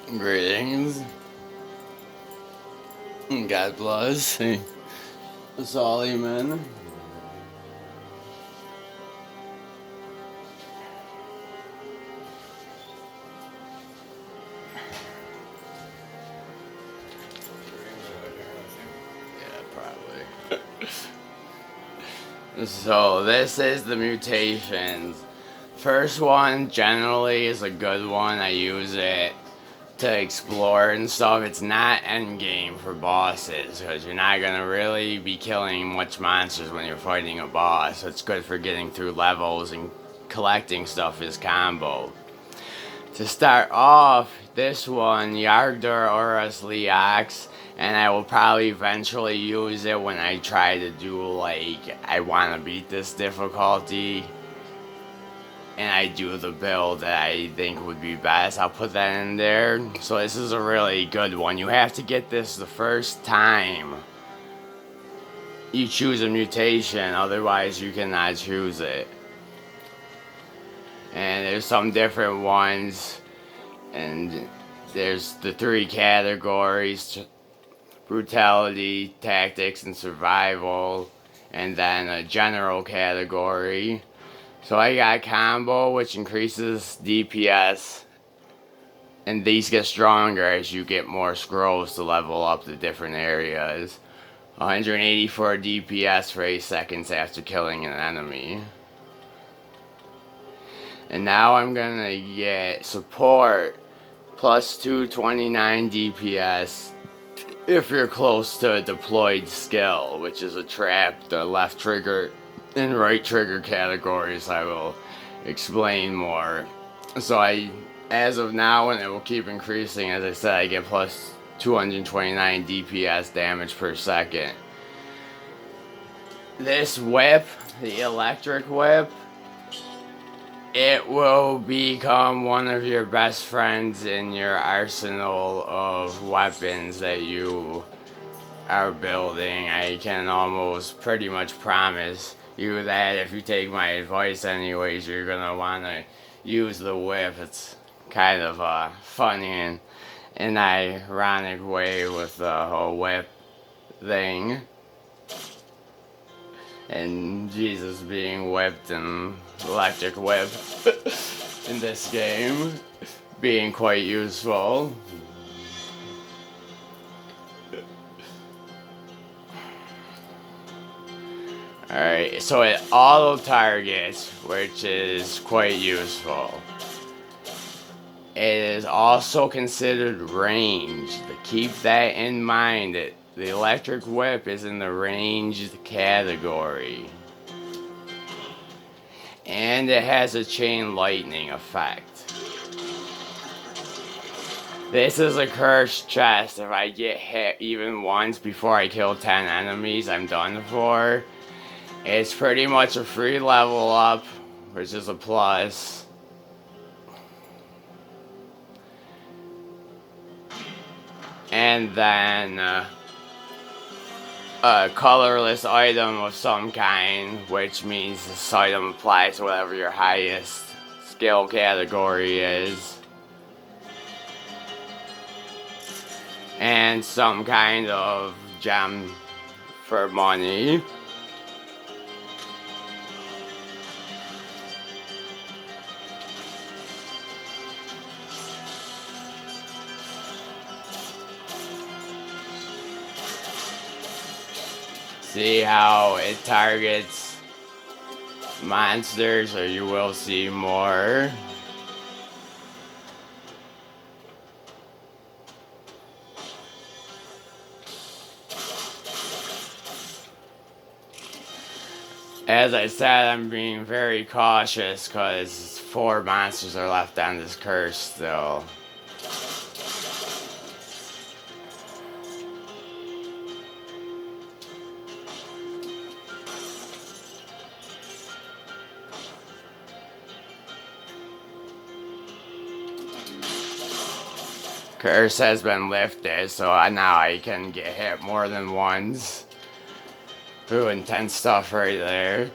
Greetings. God bless. Sollyman. Yeah, probably. So, this is the mutations. First one generally is a good one. I use it to explore and stuff. It's not endgame for bosses because you're not gonna really be killing much monsters when you're fighting a boss. It's good for getting through levels and collecting stuff as combo. To start off, this one, Yardar Oros Leox, and I will probably eventually use it when I try to do, like, I want to beat this difficulty, and I do the build that I think would be best. I'll put that in there. So this is a really good one. You have to get this the first time you choose a mutation, otherwise you cannot choose it. And there's some different ones, and there's the three categories: brutality, tactics, and survival, and then a general category. So I got combo, which increases DPS, and these get stronger as you get more scrolls to level up the different areas. 184 DPS for 8 seconds after killing an enemy. And now I'm gonna get support plus 229 DPS if you're close to a deployed skill, which is a trap. The left trigger and right trigger categories I will explain more. So as of now, and it will keep increasing, as I said, I get plus 229 DPS damage per second. This whip, the electric whip, it will become one of your best friends in your arsenal of weapons that you are building. I can almost pretty much promise you that if you take my advice anyways, you're gonna want to use the whip. It's kind of funny and an ironic way with the whole whip thing. And Jesus being whipped and electric whip in this game being quite useful. Alright, so it auto targets, which is quite useful. It is also considered ranged. Keep that in mind. The electric whip is in the ranged category. And it has a chain lightning effect. This is a cursed chest. If I get hit even once before I kill 10 enemies, I'm done for. It's pretty much a free level up, which is a plus. And then a colorless item of some kind, which means this item applies to whatever your highest skill category is. And some kind of gem for money. See how it targets monsters, or you will see more. As I said, I'm being very cautious because 4 monsters are left on this curse still. Curse has been lifted, so now I can get hit more than once. Ooh, intense stuff right there.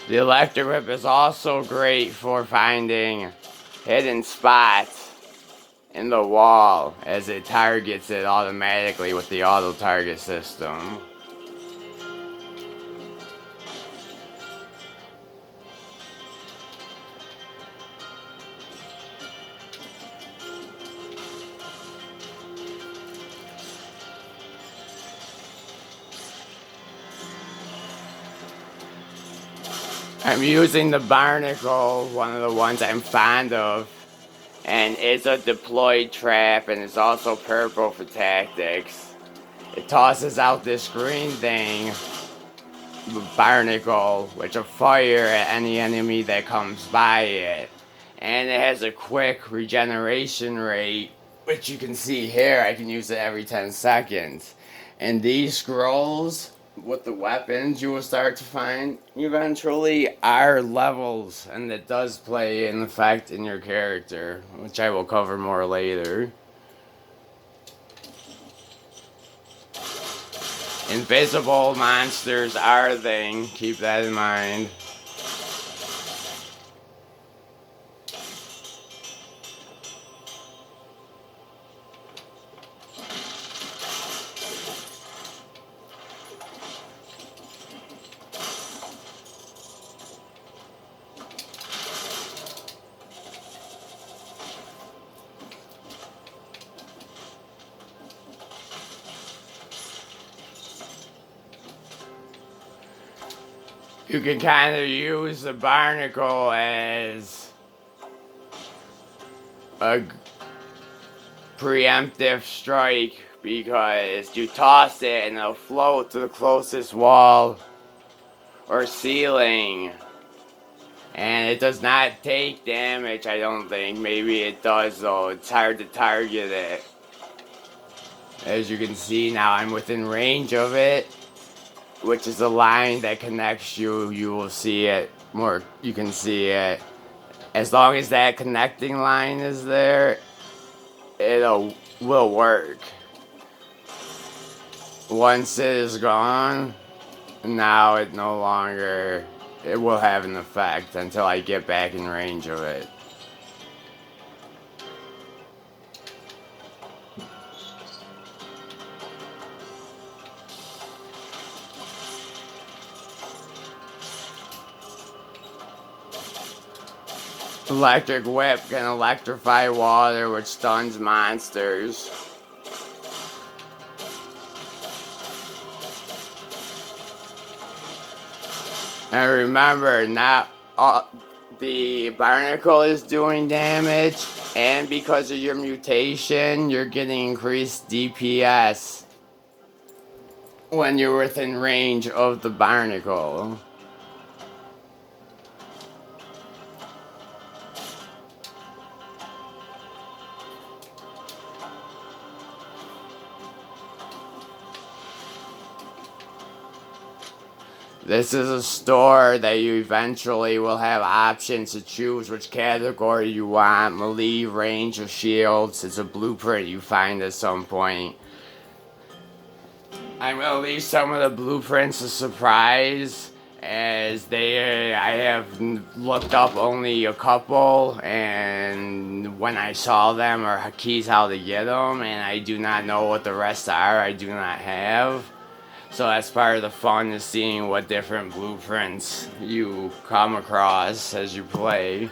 The electric whip is also great for finding hidden spots in the wall as it targets it automatically with the auto target system. I'm using the Barnacle, one of the ones I'm fond of, and it's a deployed trap, and it's also purple for tactics. It tosses out this green thing, Barnacle, which will fire at any enemy that comes by it. And it has a quick regeneration rate, which you can see here. I can use it every 10 seconds. And these scrolls with the weapons you will start to find eventually are levels, and it does play an effect in your character, which I will cover more later. Invisible monsters are a thing, keep that in mind. You can kind of use the Barnacle as a preemptive strike because you toss it and it'll float to the closest wall or ceiling. And it does not take damage, I don't think. Maybe it does though. It's hard to target it. As you can see now, I'm within range of it, which is a line that connects you. You will see it more. You can see it. As long as that connecting line is there, will work. Once it is gone, now it no longer. It will have an effect until I get back in range of it. Electric Whip can electrify water, which stuns monsters. And remember, not all, the Barnacle is doing damage, and because of your mutation, you're getting increased DPS when you're within range of the Barnacle. This is a store that you eventually will have options to choose which category you want. Melee, range, or shields. It's a blueprint you find at some point. I'm going to leave some of the blueprints a surprise, as I have looked up only a couple, and when I saw them or keys how to get them, and I do not know what the rest are. I do not have. So that's part of the fun, is seeing what different blueprints you come across as you play.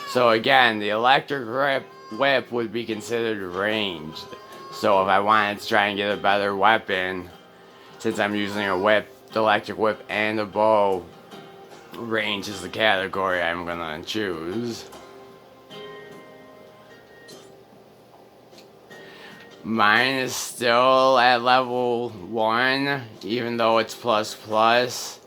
So again, the electric whip would be considered ranged. So if I wanted to try and get a better weapon, since I'm using a whip, the electric whip and a bow, range is the category I'm gonna choose. Mine is still at level 1, even though it's plus.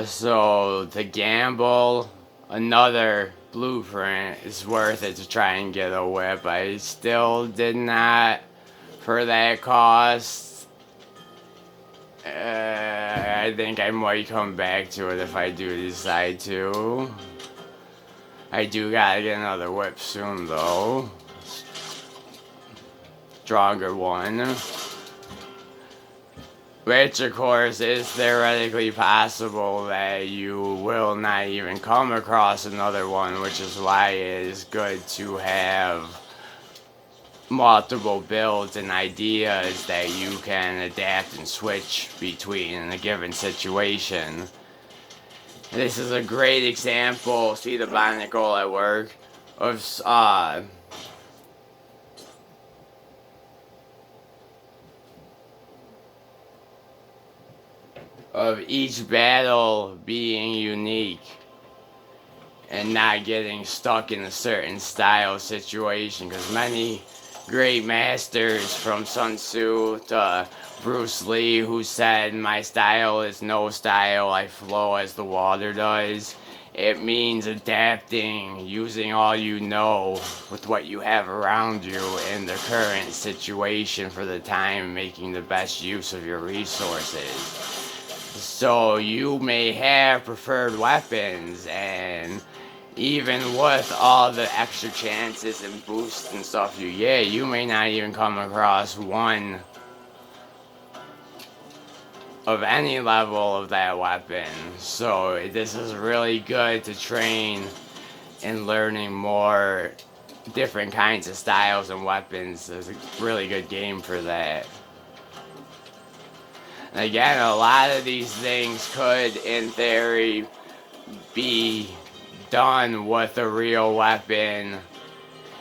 So to gamble another blueprint is worth it to try and get a whip. I still did not, for that cost. I think I might come back to it if I do decide to. I do gotta get another whip soon though. Stronger one. which of course is theoretically possible that you will not even come across another one, which is why it is good to have multiple builds and ideas that you can adapt and switch between in a given situation. This is a great example, see the barnacle at work, of each battle being unique and not getting stuck in a certain style situation, because many great masters from Sun Tzu to Bruce Lee, who said, "My style is no style, I flow as the water does." It means adapting, using all you know with what you have around you in the current situation for the time, making the best use of your resources. So you may have preferred weapons, and even with all the extra chances and boosts and stuff you get, you may not even come across one of any level of that weapon. So this is really good to train in learning more different kinds of styles and weapons. It's a really good game for that. And again, a lot of these things could, in theory, be done with a real weapon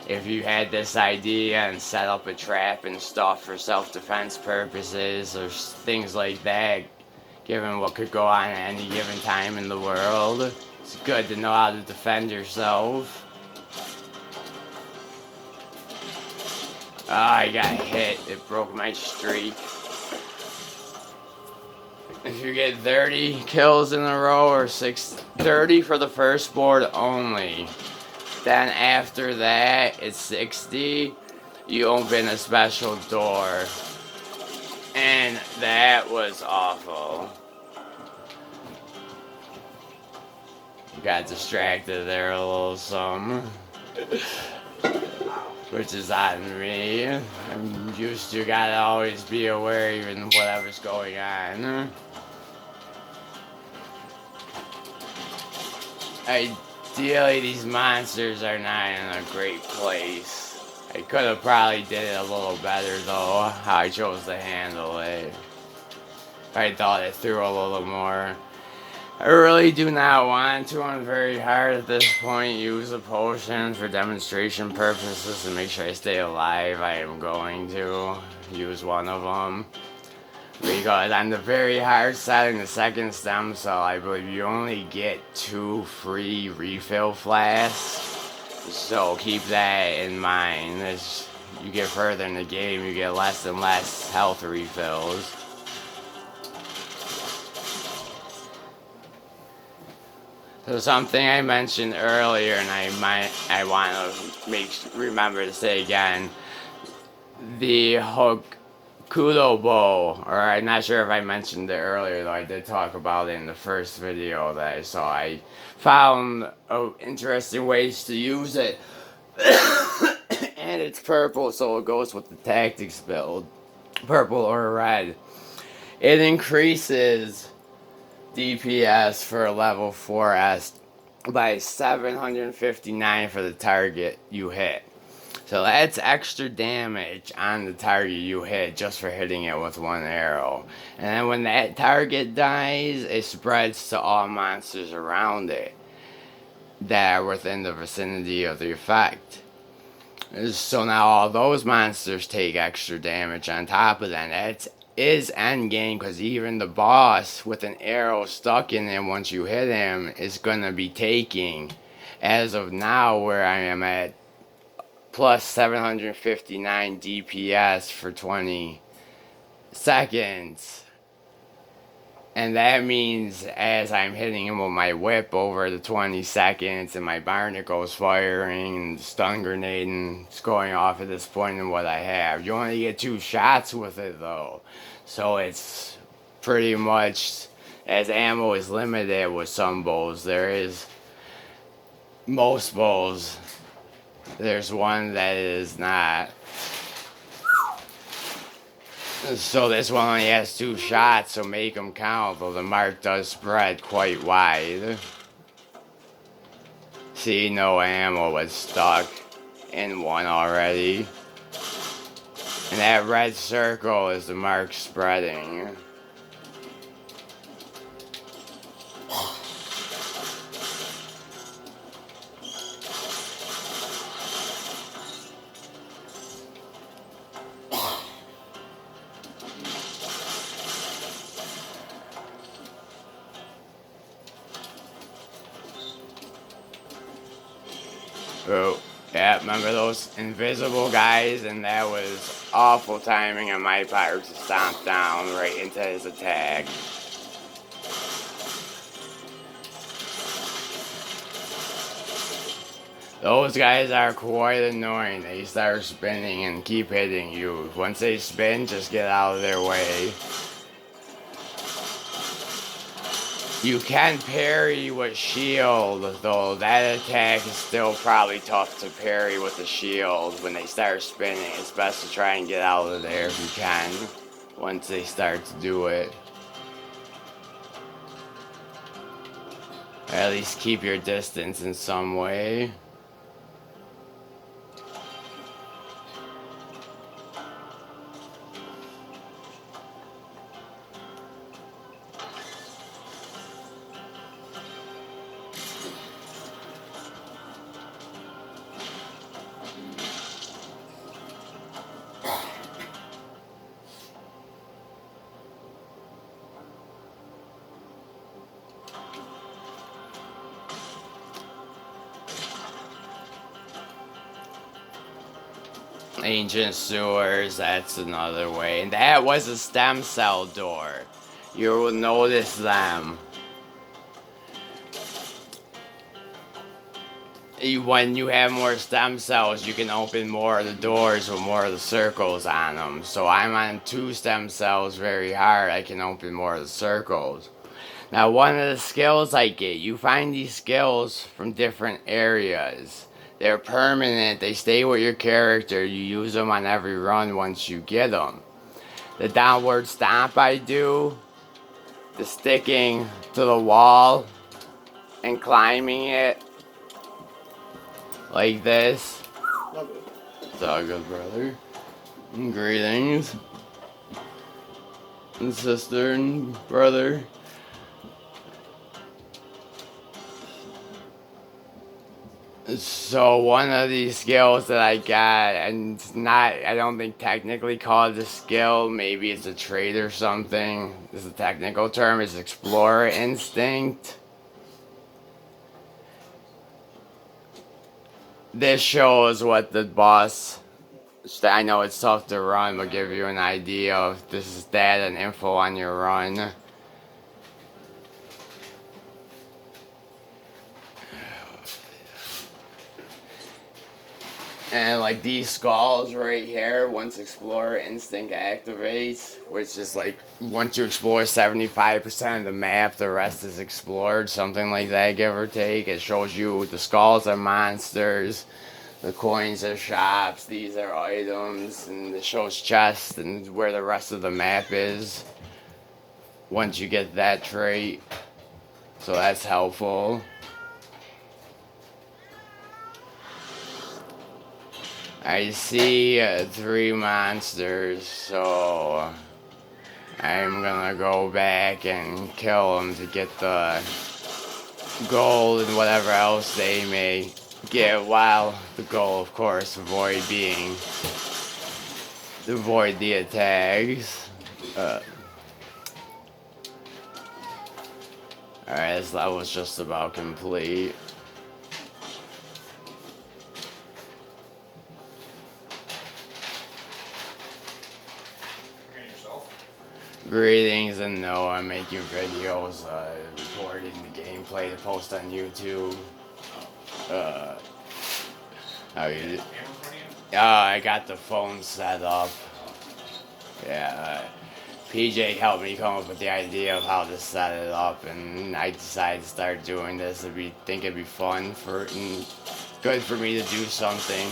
if you had this idea and set up a trap and stuff for self-defense purposes or things like that, given what could go on at any given time in the world. It's good to know how to defend yourself. Oh, I got hit. It broke my streak. If you get 30 kills in a row or 30 for the first board only, then after that it's 60, you open a special door. And that was awful. Got distracted there a little some. Which is on me. I'm used to gotta always be aware even whatever's going on. Ideally, these monsters are not in a great place. I could have probably did it a little better though, how I chose to handle it. I thought it through a little more. I really do not want to, I'm very hard at this point, use a potion for demonstration purposes to make sure I stay alive. I am going to use one of them. Because on the very hard side in the second stem cell, I believe you only get 2 free refill flasks. So keep that in mind. As you get further in the game, you get less and less health refills. So something I mentioned earlier, and I want to remember to say again, the Hokuto bow, or I'm not sure if I mentioned it earlier, though I did talk about it in the first video that I saw. I found interesting ways to use it, and it's purple, so it goes with the tactics build, purple or red. It increases DPS for a level 4S by 759 for the target you hit. So that's extra damage on the target you hit just for hitting it with one arrow. And then when that target dies, it spreads to all monsters around it that are within the vicinity of the effect. So now all those monsters take extra damage on top of that. That's is endgame, because even the boss with an arrow stuck in him once you hit him is going to be taking, as of now where I am at, plus 759 DPS for 20 seconds. And that means as I'm hitting him with my whip over the 20 seconds and my barnacle's firing and the stun grenade and it's going off at this point in what I have. You only get 2 shots with it though. So it's pretty much, as ammo is limited with some bows, there is most bows. There's one that is not. So this one only has 2 shots, so make them count, though the mark does spread quite wide. See, no ammo was stuck in one already. And that red circle is the mark spreading. Oh, yeah, remember those invisible guys? And that was awful timing on my part to stomp down right into his attack. Those guys are quite annoying. They start spinning and keep hitting you. Once they spin, just get out of their way. You can parry with shield, though that attack is still probably tough to parry with the shield. When they start spinning, it's best to try and get out of there if you can, once they start to do it. Or at least keep your distance in some way. Ancient sewers, that's another way. And that was a stem cell door. You will notice them. When you have more stem cells, you can open more of the doors with more of the circles on them. So I'm on 2 stem cells very hard. I can open more of the circles. Now, one of the skills I get, you find these skills from different areas. They're permanent. They stay with your character. You use them on every run once you get them. The downward stomp I do, the sticking to the wall and climbing it like this. It's all good, brother. Greetings, and sister and brother. So one of these skills that I got, and it's not, I don't think technically called a skill, maybe it's a trait or something. This is a technical term, is Explorer Instinct. This shows what the boss, I know it's tough to run, but give you an idea of this is data and info on your run. And like these skulls right here, once Explorer Instinct activates, which is like once you explore 75% of the map, the rest is explored, something like that, give or take. It shows you the skulls are monsters, the coins are shops, these are items, and it shows chests and where the rest of the map is once you get that trait. So that's helpful. I see 3 monsters, so I'm gonna go back and kill them to get the gold and whatever else they may get, while the goal, of course, avoid the attacks. Alright, this level's just about complete. Greetings, and no, I'm making videos, recording the gameplay to post on YouTube. How you? I got the phone set up. Yeah, PJ helped me come up with the idea of how to set it up, and I decided to start doing this. Think it'd be fun and good for me to do something.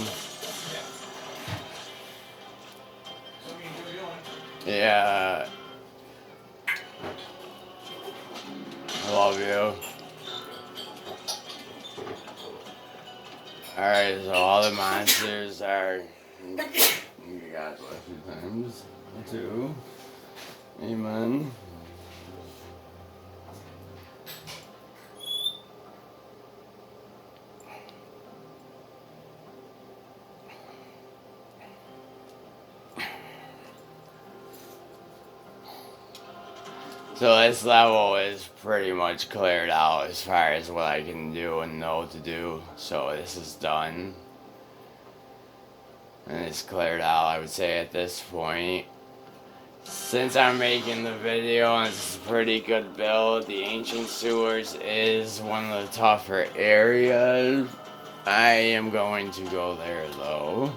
Yeah. I love you. Alright, so all the monsters are. You got what, 2 times? 2. Amen. So this level is pretty much cleared out as far as what I can do and know to do. So this is done. And it's cleared out, I would say, at this point. Since I'm making the video and it's a pretty good build, the Ancient Sewers is one of the tougher areas. I am going to go there though.